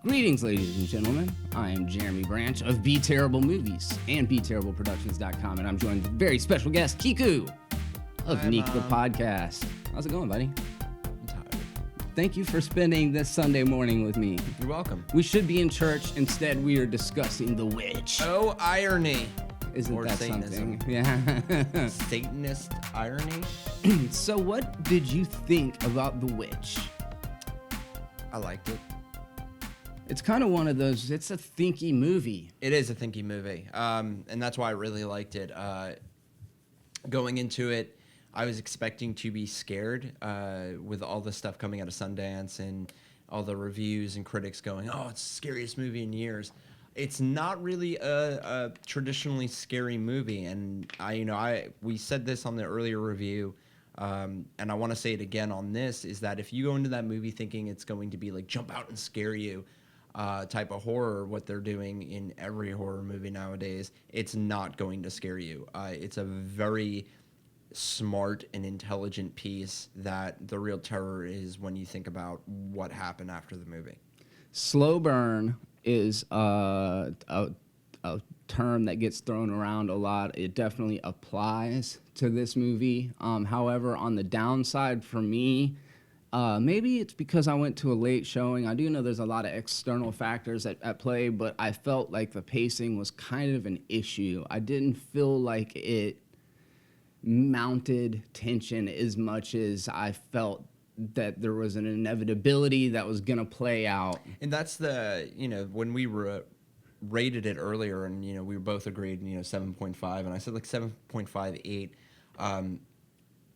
Greetings, ladies and gentlemen. I am Jeremy Branch of Be Terrible Movies and BeTerribleProductions.com, and I'm joined with very special guest, KIKU of NEEK, the podcast. How's it going, buddy? I'm tired. Thank you for spending this Sunday morning with me. You're welcome. We should be in church. Instead, we are discussing The Witch. Oh, irony. Isn't or that Satanism. something? Yeah. Satanist irony? So what did you think about The Witch? I liked it. It's kind of one of those, it's a thinky movie. It is a thinky movie, and that's why I really liked it. Going into it, I was expecting to be scared with all the stuff coming out of Sundance and all the reviews and critics going, "Oh, it's the scariest movie in years." It's not really a traditionally scary movie, and we said this on the earlier review, and I want to say it again on this: is that if you go into that movie thinking it's going to be like jump out and scare you type of horror, what they're doing in every horror movie nowadays, it's not going to scare you. It's a very smart and intelligent piece that the real terror is when you think about what happened after the movie. Slow burn is a term that gets thrown around a lot. It definitely applies to this movie. However, on the downside for me, maybe it's because I went to a late showing. I do know there's a lot of external factors at play, but I felt like the pacing was kind of an issue. I didn't feel like it mounted tension as much as I felt that there was an inevitability that was going to play out. And that's when we rated it earlier, and we both agreed 7.5, and I said like 7.58.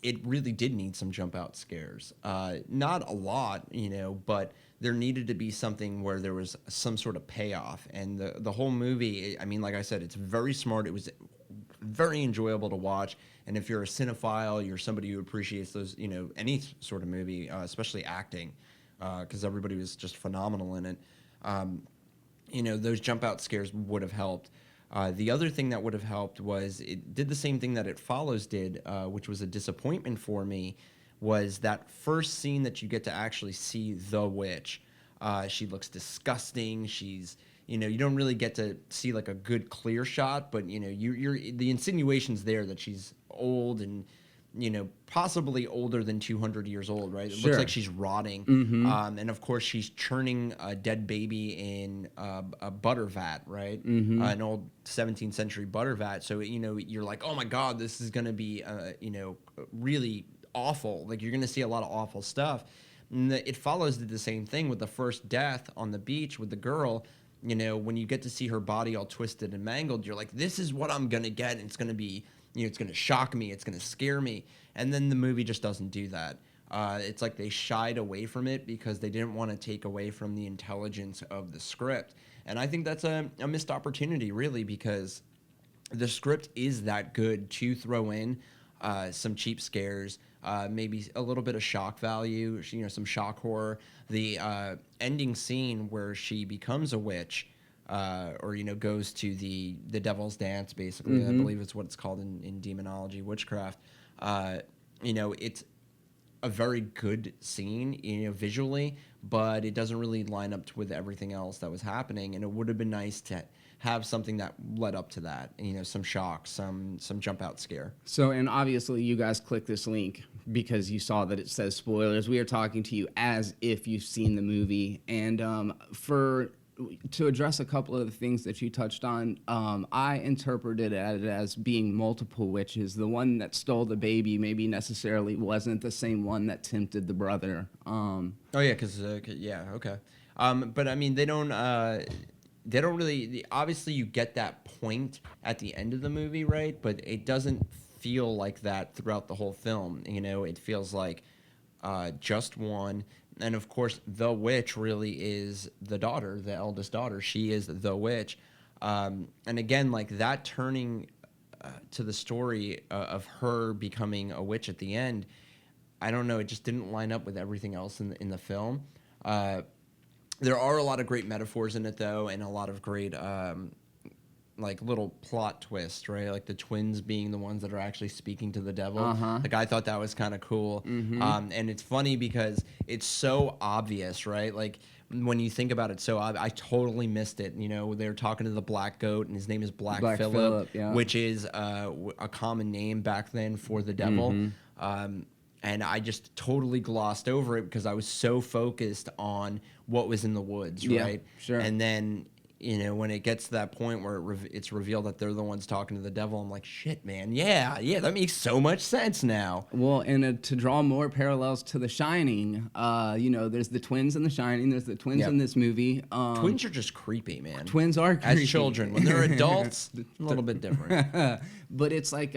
It really did need some jump out scares. Not a lot, but there needed to be something where there was some sort of payoff. And the whole movie, I mean, like I said, it's very smart. It was very enjoyable to watch. And if you're a cinephile, you're somebody who appreciates those, any sort of movie, especially acting, because everybody was just phenomenal in it. Those jump out scares would have helped. The other thing that would have helped was it did the same thing that It Follows did, which was a disappointment for me, was that first scene that you get to actually see the witch. She looks disgusting. She's, you don't really get to see like a good clear shot, but you're the insinuation's there that she's old and possibly older than 200 years old, right? It looks like she's rotting. Mm-hmm. And of course, she's churning a dead baby in a butter vat, right? Mm-hmm. An old 17th century butter vat. So, you're like, oh my God, this is going to be, really awful. Like, you're going to see a lot of awful stuff. And It Follows did the same thing with the first death on the beach with the girl. When you get to see her body all twisted and mangled, you're like, this is what I'm going to get. And it's going to be, it's going to shock me. It's going to scare me. And then the movie just doesn't do that. It's like they shied away from it because they didn't want to take away from the intelligence of the script. And I think that's a missed opportunity, really, because the script is that good to throw in some cheap scares, maybe a little bit of shock value, some shock horror. The ending scene where she becomes a witch, or goes to the devil's dance, basically. Mm-hmm. I believe it's what it's called in demonology, witchcraft. It's a very good scene, visually, but it doesn't really line up with everything else that was happening. And it would have been nice to have something that led up to that, some shock, some jump out scare. So, and obviously you guys click this link because you saw that it says spoilers. We are talking to you as if you've seen the movie. And to address a couple of the things that you touched on, I interpreted it as being multiple witches. The one that stole the baby maybe necessarily wasn't the same one that tempted the brother. Oh yeah, okay. But I mean, they don't really. Obviously, you get that point at the end of the movie, right? But it doesn't feel like that throughout the whole film. It feels like just one. And of course, the witch really is the daughter, the eldest daughter. She is the witch. And again, like that turning to the story of her becoming a witch at the end, I don't know. It just didn't line up with everything else in the film. There are a lot of great metaphors in it, though, and a lot of great like little plot twist, right? Like the twins being the ones that are actually speaking to the devil. Like I thought that was kind of cool. And it's funny because it's so obvious, right? Like when you think about it. So I totally missed it. You know, they're talking to the black goat, and his name is Black Phillip, yeah. which is a common name back then for the devil. And I just totally glossed over it because I was so focused on what was in the woods, right? Sure. And then, you know, when it gets to that point where it's revealed that they're the ones talking to the devil, I'm like, shit, man, yeah, that makes so much sense now. Well, and to draw more parallels to The Shining, you know, there's the twins in The Shining, there's the twins in this movie. Twins are just creepy, man. Twins are creepy. As children. When they're adults, a little bit different. But it's like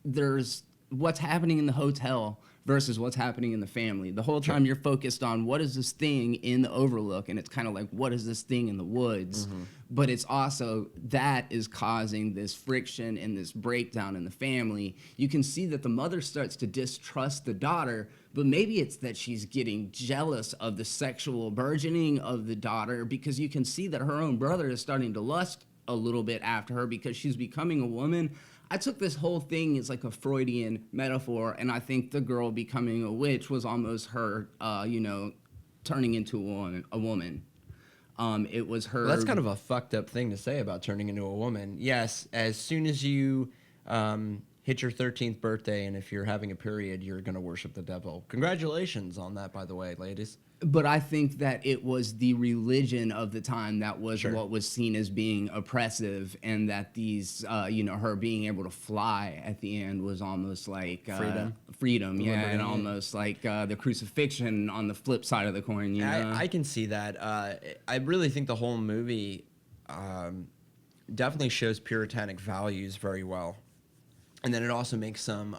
there's what's happening in the hotel versus what's happening in the family. The whole time you're focused on what is this thing in the overlook, and it's kind of like, what is this thing in the woods? But it's also that is causing this friction and this breakdown in the family. You can see that the mother starts to distrust the daughter, but maybe it's that she's getting jealous of the sexual burgeoning of the daughter, because you can see that her own brother is starting to lust a little bit after her because she's becoming a woman. I took this whole thing as like a Freudian metaphor, and I think the girl becoming a witch was almost her, you know, turning into a woman. It was her. Well, that's kind of a fucked up thing to say about turning into a woman. Yes, as soon as you hit your 13th birthday, and if you're having a period, you're going to worship the devil. Congratulations on that, by the way, ladies. But I think that it was the religion of the time that was what was seen as being oppressive, and that these, you know, her being able to fly at the end was almost like freedom, yeah, and almost like the crucifixion on the flip side of the coin. You know? I can see that. I really think the whole movie definitely shows puritanic values very well. And then it also makes some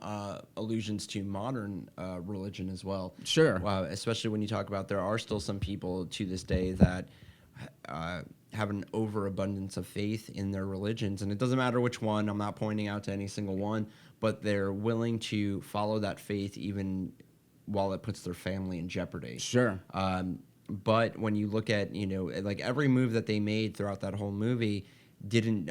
allusions to modern religion as well. Sure. Especially when you talk about there are still some people to this day that have an overabundance of faith in their religions. And it doesn't matter which one. I'm not pointing out to any single one. But they're willing to follow that faith even while it puts their family in jeopardy. Sure. But when you look at, you know, like every move that they made throughout that whole movie didn't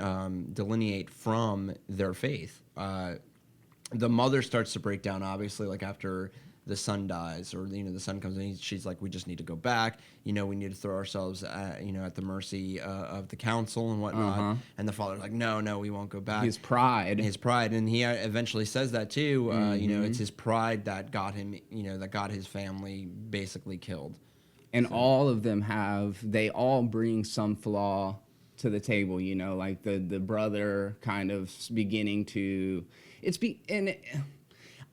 delineate from their faith. The mother starts to break down, obviously, like after the son dies, or, you know, the son comes in, she's like, we just need to go back. You know, we need to throw ourselves, you know, at the mercy of the council and whatnot. And the father's like, no, we won't go back. His pride. And he eventually says that too. You know, it's his pride that got him, you know, that got his family basically killed. And all of them they all bring some flaw to the table, you know, like the brother kind of beginning to,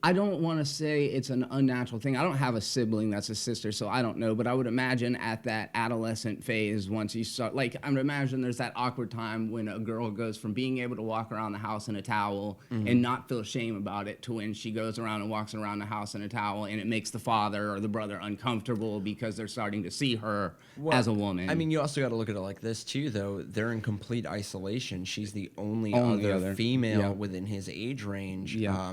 I don't want to say it's an unnatural thing. I don't have a sibling that's a sister, so I don't know. But I would imagine at that adolescent phase, once you start, like, I would imagine there's that awkward time when a girl goes from being able to walk around the house in a towel and not feel shame about it to when she goes around and walks around the house in a towel and it makes the father or the brother uncomfortable because they're starting to see her as a woman. I mean, you also got to look at it like this, too, though. They're in complete isolation. She's the only other female within his age range. Yeah.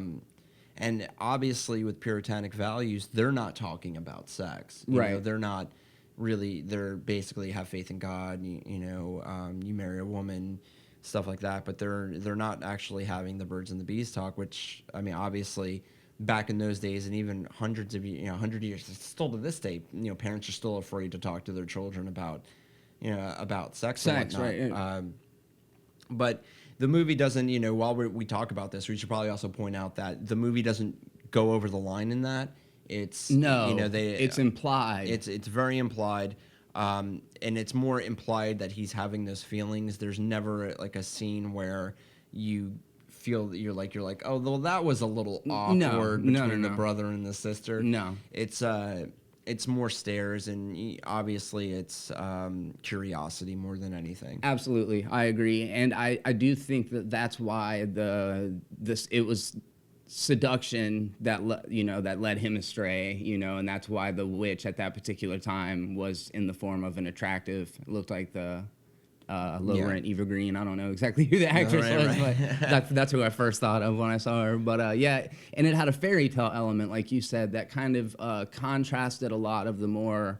And obviously, with puritanic values, they're not talking about sex. You know, they're not really. They're basically have faith in God. You know, you marry a woman, stuff like that. But they're not actually having the birds and the bees talk. Which, I mean, obviously, back in those days, and even 100 years, still to this day, you know, parents are still afraid to talk to their children about, you know, about sex and whatnot. Right? But the movie doesn't, you know, while we talk about this, we should probably also point out that the movie doesn't go over the line in that. It's you know, it's implied. It's very implied, and it's more implied that he's having those feelings. There's never like a scene where you feel that you're like, oh, well, that was a little awkward between the brother and the sister. No, it's more stares, and obviously it's curiosity more than anything. Absolutely, I agree, and I do think that that's why it was seduction that led him astray, you know, and that's why the witch at that particular time was in the form of an attractive. It looked like the low rent Eva Green. I don't know exactly who the actress was, but that's who I first thought of when I saw her. But yeah, and it had a fairy tale element, like you said, that kind of contrasted a lot of the more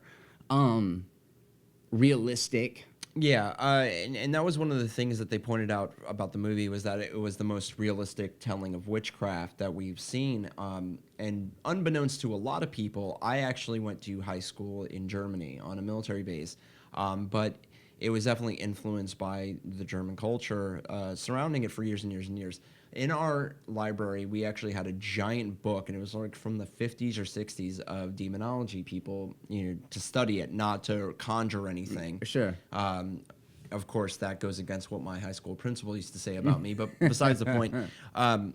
realistic Yeah, and that was one of the things that they pointed out about the movie was that it was the most realistic telling of witchcraft that we've seen. And unbeknownst to a lot of people, I actually went to high school in Germany on a military base, but it was definitely influenced by the German culture surrounding it for years and years and years. In our library, we actually had a giant book, and it was like from the 50s or 60s of demonology people, to study it, not to conjure anything. Sure. Of course, that goes against what my high school principal used to say about me, but besides the point, I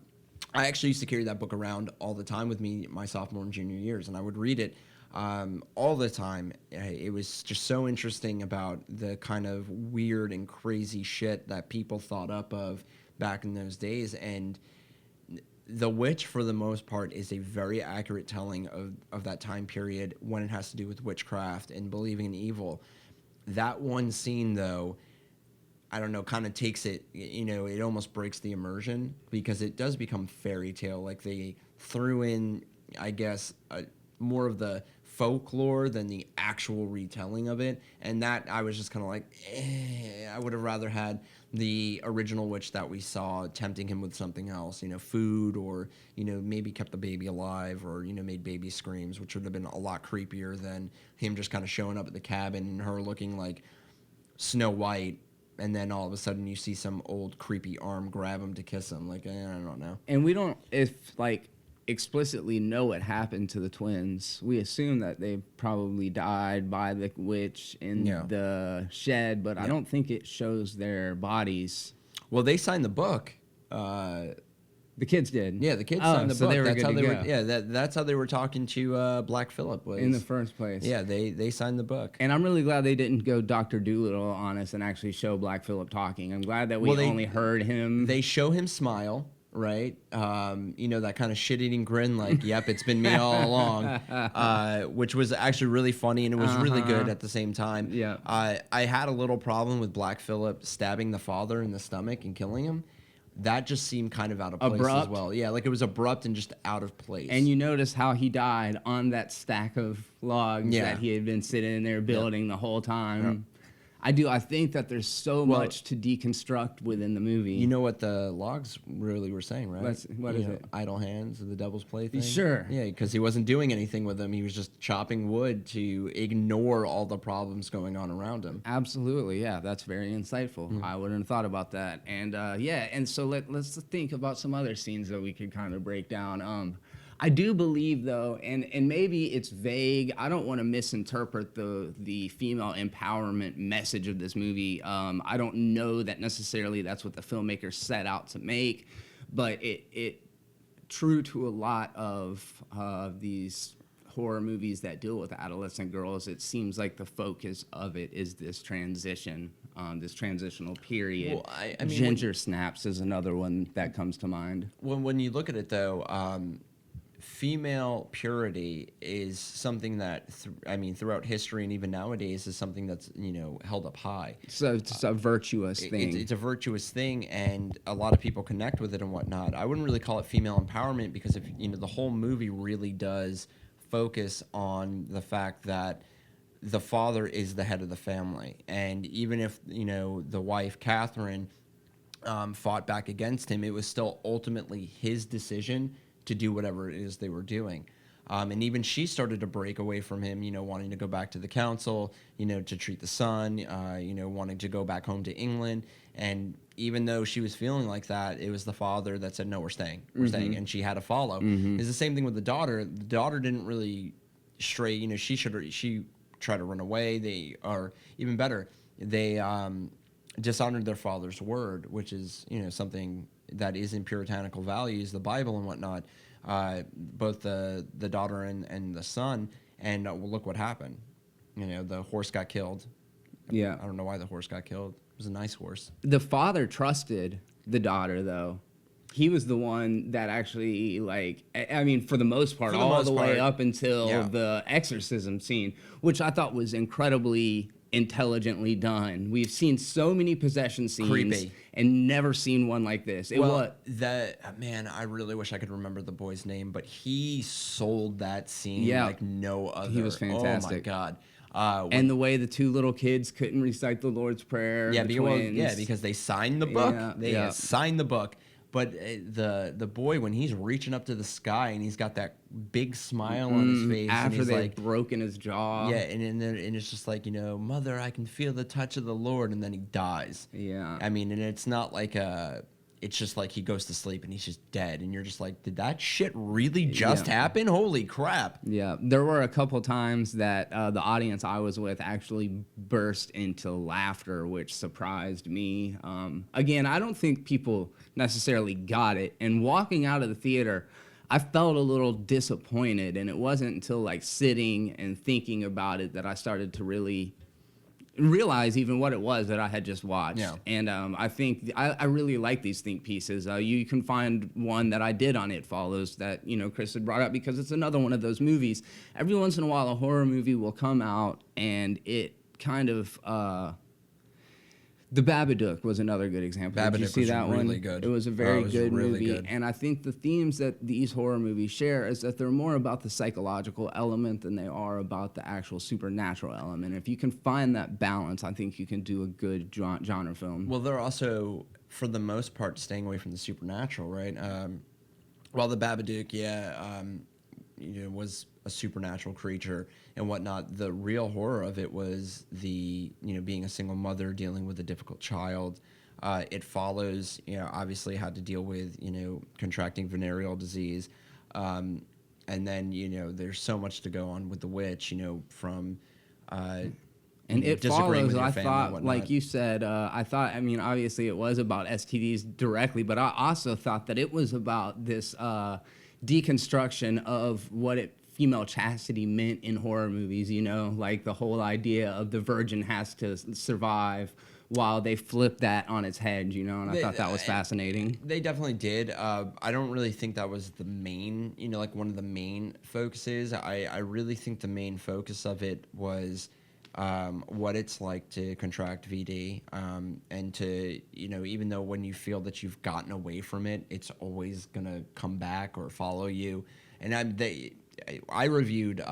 actually used to carry that book around all the time with me my sophomore and junior years, and I would read it all the time. It was just so interesting about the kind of weird and crazy shit that people thought up of back in those days. And The Witch, for the most part, is a very accurate telling of that time period when it has to do with witchcraft and believing in evil. That one scene, though, I don't know, kind of takes it, it almost breaks the immersion because it does become fairy tale. Like they threw in, I guess, more of the folklore than the actual retelling of it. And that I was just kind of like, I would have rather had the original witch that we saw tempting him with something else, food, or, maybe kept the baby alive, or, made baby screams, which would have been a lot creepier than him just kind of showing up at the cabin and her looking like Snow White. And then all of a sudden you see some old creepy arm grab him to kiss him. Like, I don't know. And we don't, explicitly know what happened to the twins. We assume that they probably died by the witch in the shed, but I don't think it shows their bodies. Well, they signed the book. The kids did. Yeah, the kids signed the book. They were that's good how to they go. were. Yeah, that's how they were talking to Black Phillip was In the first place. Yeah, they signed the book. And I'm really glad they didn't go Dr. Doolittle on us and actually show Black Phillip talking. I'm glad that we only heard him. They show him smile, right? That kind of shit-eating grin, like, yep, it's been me all along, which was actually really funny, and it was really good at the same time. Yeah. I had a little problem with Black Phillip stabbing the father in the stomach and killing him. That just seemed kind of out of place as well. Yeah, like it was abrupt and just out of place. And you notice how he died on that stack of logs that he had been sitting in there building the whole time. I think that there's so much to deconstruct within the movie. You know what the logs really were saying, right? What is it? Idle hands, the devil's plaything. Sure. Yeah, because he wasn't doing anything with them. He was just chopping wood to ignore all the problems going on around him. Absolutely, yeah. That's very insightful. I wouldn't have thought about that. And and so let's think about some other scenes that we could kind of break down. I do believe, though, and maybe it's vague. I don't want to misinterpret the female empowerment message of this movie. I don't know that necessarily that's what the filmmakers set out to make, but it true to a lot of these horror movies that deal with adolescent girls, it seems like the focus of it is this transition, this transitional period. Well, I mean, Ginger snaps is another one that comes to mind. When you look at it, though, female purity is something that throughout history and even nowadays is something that's held up high. So it's a virtuous thing. It's a virtuous thing, and a lot of people connect with it and whatnot. I wouldn't really call it female empowerment because if the whole movie really does focus on the fact that the father is the head of the family, and even if the wife Catherine fought back against him, it was still ultimately his decision to do whatever it is they were doing. And even she started to break away from him, wanting to go back to the council, to treat the son, wanting to go back home to England. And even though she was feeling like that, it was the father that said, no, we're staying, staying. And she had to follow. It's the same thing with the daughter. The daughter didn't really stray, she tried to run away. Or even better, they dishonored their father's word, which is, something that is in puritanical values, the Bible and whatnot, both the daughter and the son, and look what happened. The horse got killed. Yeah. I don't know why the horse got killed. It was a nice horse. The father trusted the daughter, though. He was the one that actually, for the most part, all the way up until the exorcism scene, which I thought was incredibly intelligently done. We've seen so many possession scenes and never seen one like this. I really wish I could remember the boy's name, but he sold that scene like no other. He was fantastic. Oh my God. And the way the two little kids couldn't recite the Lord's Prayer. Yeah, the because, twins. because they signed the book. Yeah, They signed the book. But the boy, when he's reaching up to the sky and he's got that big smile on his face, and After he's they've like, broken his jaw. yeah, and it's just like, Mother, I can feel the touch of the Lord, and then he dies. Yeah. I mean, and it's not like it's just like he goes to sleep and he's just dead, and you're just like, did that shit really just happen? Holy crap! Yeah, there were a couple times that the audience I was with actually burst into laughter, which surprised me. Again, I don't think people necessarily got it. And walking out of the theater, I felt a little disappointed, and it wasn't until like sitting and thinking about it that I started to really realize even what it was that I had just watched. Yeah. And I think I really like these think pieces. You can find one that I did on It Follows that Chris had brought up, because it's another one of those movies. Every once in a while, a horror movie will come out and it kind of. The Babadook was another good example. Did you see was that really one? good. It was a very good really movie. good. And I think the themes that these horror movies share is that they're more about the psychological element than they are about the actual supernatural element. If you can find that balance, I think you can do a good genre film. Well, they're also, for the most part, staying away from the supernatural, right? While the Babadook, was a supernatural creature and whatnot, the real horror of it was the being a single mother dealing with a difficult child. It Follows, obviously had to deal with contracting venereal disease, and then there's so much to go on with the witch, from and It Follows, I thought, like you said, I mean, obviously it was about STDs directly, but I also thought that it was about this deconstruction of what female chastity meant in horror movies, like the whole idea of the virgin has to survive, while they flip that on its head, and I thought that was fascinating. They definitely did. I don't really think that was the main, like one of the main focuses. I really think the main focus of it was what it's like to contract VD, and to, even though when you feel that you've gotten away from it, it's always going to come back or follow you. And I reviewed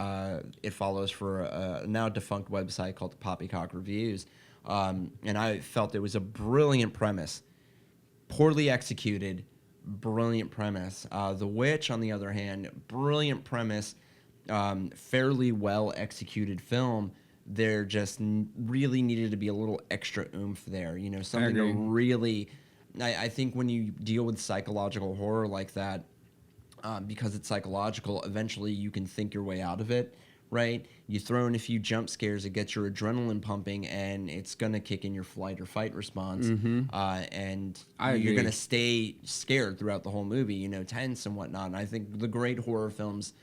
It Follows for a now defunct website called the Poppycock Reviews, and I felt it was a brilliant premise, poorly executed, brilliant premise. The Witch, on the other hand, brilliant premise, fairly well executed film. There just really needed to be a little extra oomph there, something to really. I think when you deal with psychological horror like that, because it's psychological, eventually you can think your way out of it, right? You throw in a few jump scares, it gets your adrenaline pumping, and it's going to kick in your flight or fight response. And you're going to stay scared throughout the whole movie, tense and whatnot. And I think the great horror films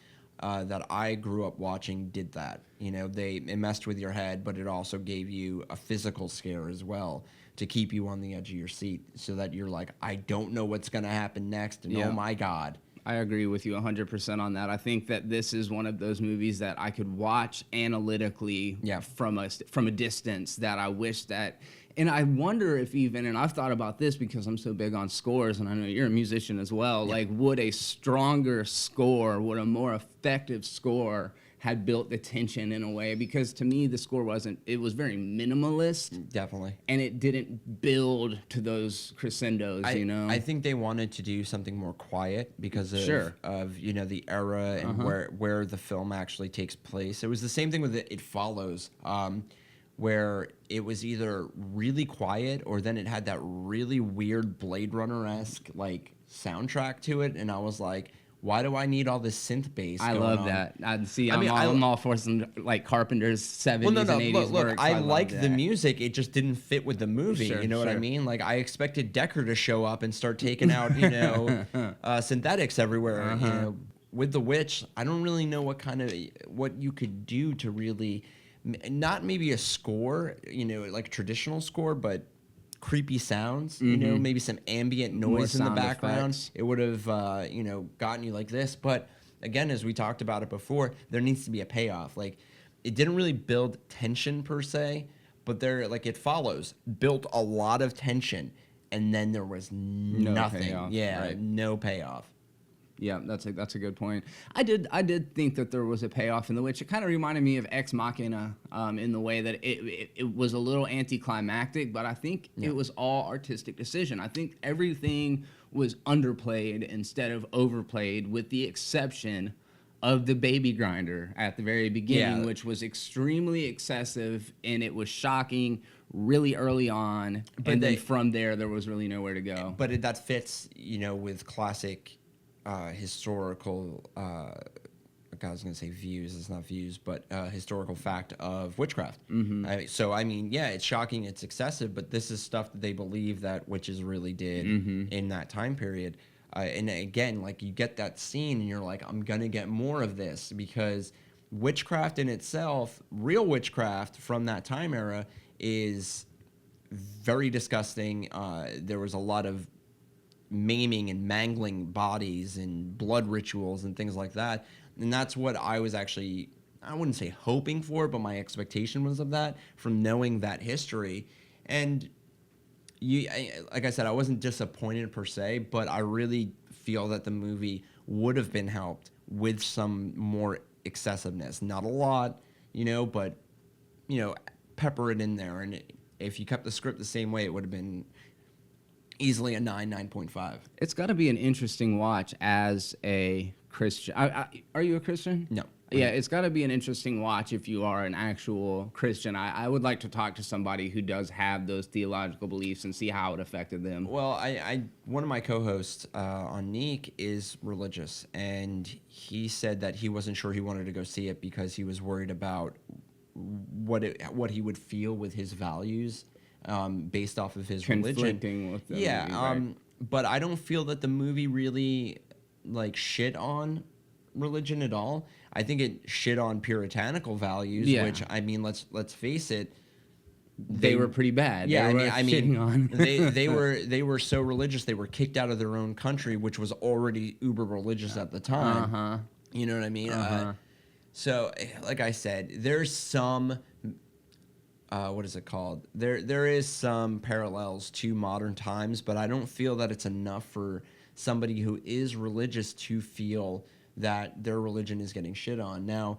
that I grew up watching did that. It messed with your head, but it also gave you a physical scare as well to keep you on the edge of your seat, so that you're like, I don't know what's going to happen next, and oh my God. I agree with you 100% on that. I think that this is one of those movies that I could watch analytically from a distance, that I wish that, and I wonder if even, and I've thought about this because I'm so big on scores, and I know you're a musician as well, like would a stronger score, would a more effective score had built the tension in a way? Because to me, the score it was very minimalist. Definitely. And it didn't build to those crescendos, I think they wanted to do something more quiet because of the era and where the film actually takes place. It was the same thing with It Follows, where it was either really quiet or then it had that really weird Blade Runner-esque like soundtrack to it, and I was like, why do I need all this synth bass? I love that. I'm all for some like Carpenter's 70s and 80s look, work. I like the music. It just didn't fit with the movie. Sure, you know what I mean? Like I expected Decker to show up and start taking out, synthetics everywhere. With The Witch, I don't really know what you could do to really, not maybe a score, like a traditional score, but creepy sounds, maybe some ambient noise in the background. Effects. It would have, gotten you like this. But again, as we talked about it before, there needs to be a payoff. Like, it didn't really build tension per se, but It Follows built a lot of tension, and then there was nothing. payoff, Yeah, right. no payoff. Yeah, that's a good point. I did think that there was a payoff in The Witch. It kind of reminded me of Ex Machina in the way that it was a little anticlimactic, but I think it was all artistic decision. I think everything was underplayed instead of overplayed, with the exception of the baby grinder at the very beginning, which was extremely excessive, and it was shocking really early on, and then from there was really nowhere to go. But that fits, with classic historical, I was going to say views, it's not views, but historical fact of witchcraft. It's shocking, it's excessive, but this is stuff that they believe that witches really did in that time period. And again, like, you get that scene and you're like, I'm going to get more of this, because witchcraft in itself, real witchcraft from that time era, is very disgusting. There was a lot of maiming and mangling bodies and blood rituals and things like that. And that's what I was actually, I wouldn't say hoping for, but my expectation was of that from knowing that history. And like I said, I wasn't disappointed per se, but I really feel that the movie would have been helped with some more excessiveness. Not a lot, but, pepper it in there. And if you kept the script the same way, it would have been easily a 9.5. It's got to be an interesting watch as a Christian. Are you a Christian? No. Yeah, it's got to be an interesting watch if you are an actual Christian. I would like to talk to somebody who does have those theological beliefs and see how it affected them. Well, one of my co-hosts on NEEK is religious, and he said that he wasn't sure he wanted to go see it because he was worried about what he would feel with his values based off of his religion. Conflicting with the movie, right? But I don't feel that the movie really shit on religion at all. I think it shit on puritanical values, which, I mean, let's face it, they were pretty bad. Yeah, I mean, they were so religious they were kicked out of their own country, which was already uber religious at the time. You know what I mean? So, like I said, there's some what is it called? There is some parallels to modern times, but I don't feel that it's enough for somebody who is religious to feel that their religion is getting shit on. Now,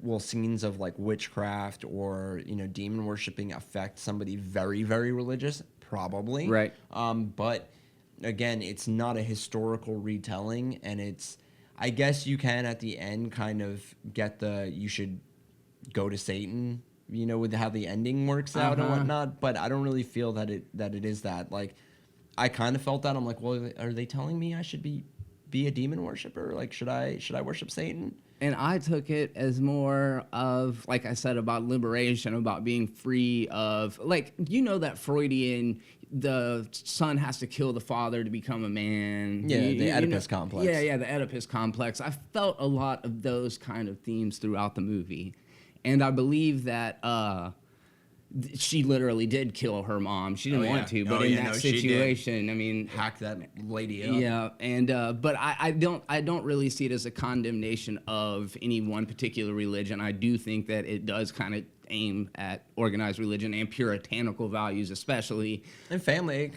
will scenes of witchcraft or demon worshiping affect somebody very, very religious? Probably. Right. But again, it's not a historical retelling, and I guess you can at the end kind of get you should go to Satan, with how the ending works out and whatnot. But I don't really feel that it is that. I kind of felt that. I'm like, well, are they telling me I should be a demon worshiper? Should I worship Satan? And I took it as more of, like I said, about liberation, about being free of, that Freudian, the son has to kill the father to become a man. Yeah, the Oedipus complex. Yeah, the Oedipus complex. I felt a lot of those kind of themes throughout the movie. And I believe that she literally did kill her mom. She didn't want to, but in that situation, I mean, hack that lady up. Yeah, and but I don't really see it as a condemnation of any one particular religion. I do think that it does kind of aim at organized religion and puritanical values, especially, and family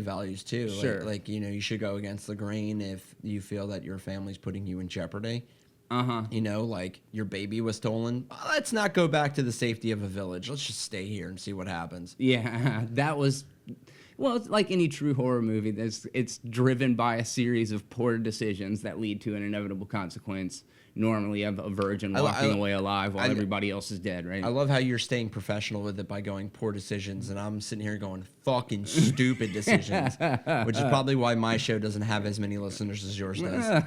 values too. Sure, you should go against the grain if you feel that your family's putting you in jeopardy. Your baby was stolen. Let's not go back to the safety of a village. Let's just stay here and see what happens. Yeah, that was... Well, it's like any true horror movie. It's driven by a series of poor decisions that lead to an inevitable consequence. Normally, of a virgin walking away alive while everybody else is dead, right? I love how you're staying professional with it by going poor decisions, and I'm sitting here going fucking stupid decisions, which is probably why my show doesn't have as many listeners as yours does.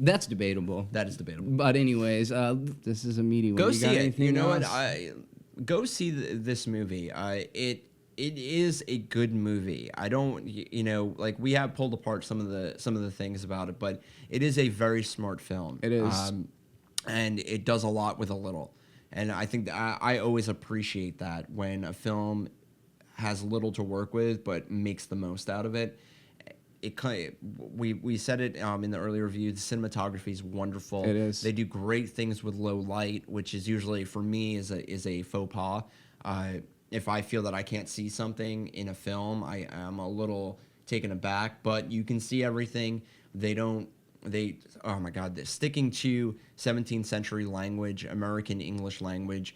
That's debatable. That is debatable. But anyways, this is a meaty one. Go see it. You know else? what? Go see this movie. It is a good movie. I don't, we have pulled apart some of the things about it, but it is a very smart film. It is, and it does a lot with a little. And I think that I always appreciate that when a film has little to work with but makes the most out of it. We said it in the early review. The cinematography is wonderful. It is. They do great things with low light, which is usually for me is a faux pas. If I feel that I can't see something in a film, I am a little taken aback. But you can see everything. Oh my God, they're sticking to 17th century language, American English language,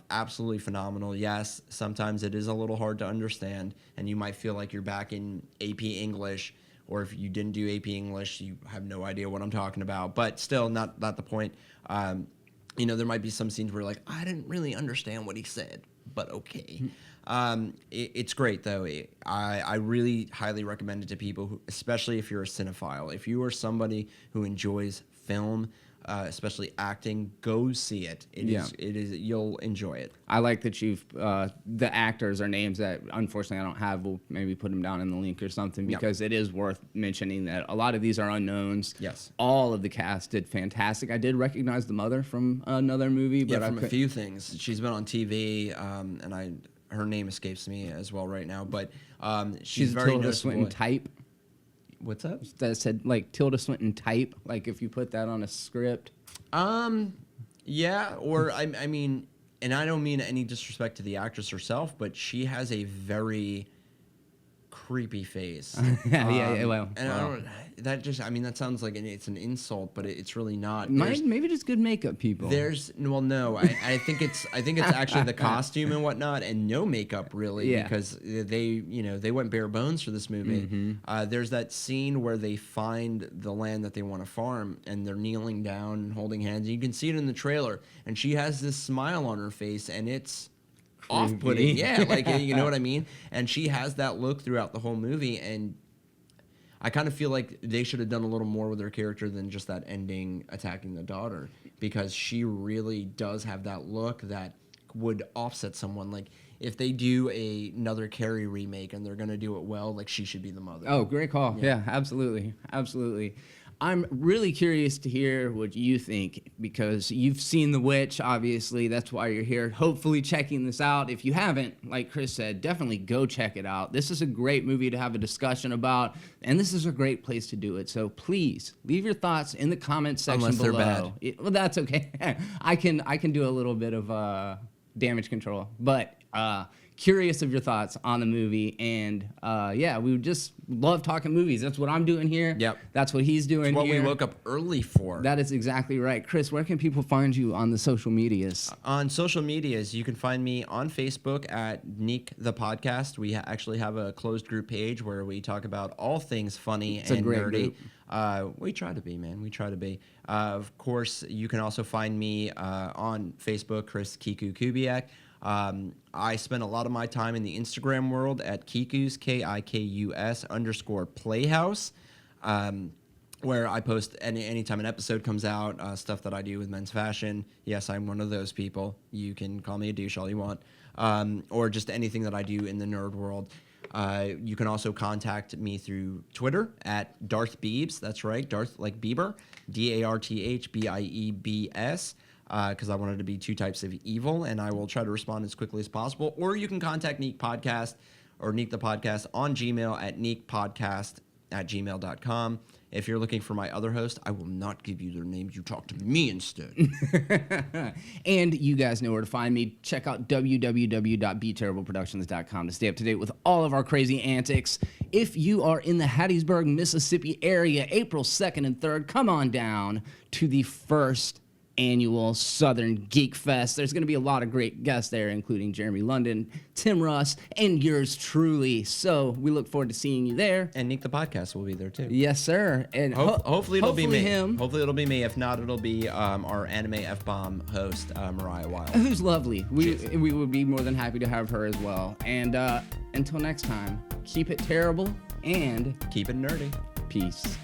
absolutely phenomenal. Yes, sometimes it is a little hard to understand, and you might feel like you're back in AP English, or if you didn't do AP English, you have no idea what I'm talking about. But still, not the point. There might be some scenes where like, I didn't really understand what he said, but okay. It's great though. I really highly recommend it to people, especially if you're a cinephile. If you are somebody who enjoys film, especially acting, go see it. It is. You'll enjoy it. I like that the actors are names that unfortunately I don't have. We'll maybe put them down in the link or something, because it is worth mentioning that a lot of these are unknowns. Yes. All of the cast did fantastic. I did recognize the mother from another movie, but from a few things. She's been on TV, and her name escapes me as well right now, but she's very Tilda noticeable. Swinton type. What's that? That said, like Tilda Swinton type. Like if you put that on a script. Yeah, or I mean, and I don't mean any disrespect to the actress herself, but she has a very creepy face. Well, and that sounds like it's an insult, but it's really not. Maybe just good makeup people. No, I think it's actually the costume and whatnot, and no makeup really, because they went bare bones for this movie. Mm-hmm. There's that scene where they find the land that they want to farm, and they're kneeling down and holding hands. You can see it in the trailer, and she has this smile on her face, and it's off-putting. Yeah, like, you know what I mean? And she has that look throughout the whole movie, and I kind of feel like they should have done a little more with her character than just that ending attacking the daughter, because she really does have that look that would offset someone. Like, if they do another Carrie remake and they're going to do it well, like, she should be the mother. Oh, great call. Yeah, absolutely. Absolutely. I'm really curious to hear what you think, because you've seen The Witch, obviously. That's why you're here, hopefully checking this out. If you haven't, like Chris said, definitely go check it out. This is a great movie to have a discussion about, and this is a great place to do it. So please leave your thoughts in the comments section Unless below. they're bad. Well, that's okay. I can do a little bit of damage control, but curious of your thoughts on the movie, and we would just love talking movies. That's what I'm doing here. Yep. That's what he's doing It's what here. we woke up early for. That is exactly right. Chris, where can people find you on the social medias? On social medias, you can find me on Facebook at NEEK the Podcast. We actually have a closed group page where we talk about all things funny and nerdy. We try to be, man. We try to be. Of course, you can also find me on Facebook, Chris KIKU Kubiak. I spend a lot of my time in the Instagram world at Kiku's, KIKUS _Playhouse, where I post anytime an episode comes out, stuff that I do with men's fashion. Yes, I'm one of those people. You can call me a douche all you want, or just anything that I do in the nerd world. You can also contact me through Twitter at Darth Biebs. That's right, Darth like Bieber, DARTHBIEBS. Because I wanted to be two types of evil, and I will try to respond as quickly as possible. Or you can contact NEEK Podcast or NEEK the Podcast on Gmail at neekpodcast@gmail.com. If you're looking for my other host, I will not give you their names. You talk to me instead. And you guys know where to find me. Check out www.beterribleproductions.com to stay up to date with all of our crazy antics. If you are in the Hattiesburg, Mississippi area, April 2nd and 3rd, come on down to the first annual Southern Geek Fest. There's going to be a lot of great guests there, including Jeremy London, Tim Russ, and yours truly. So we look forward to seeing you there. And NEEK the Podcast will be there too. Yes, sir. And hopefully it'll be me. Him. Hopefully it'll be me. If not, it'll be our anime F-bomb host, Mariah Wild. Who's lovely. We would be more than happy to have her as well. And until next time, keep it terrible and keep it nerdy. Peace.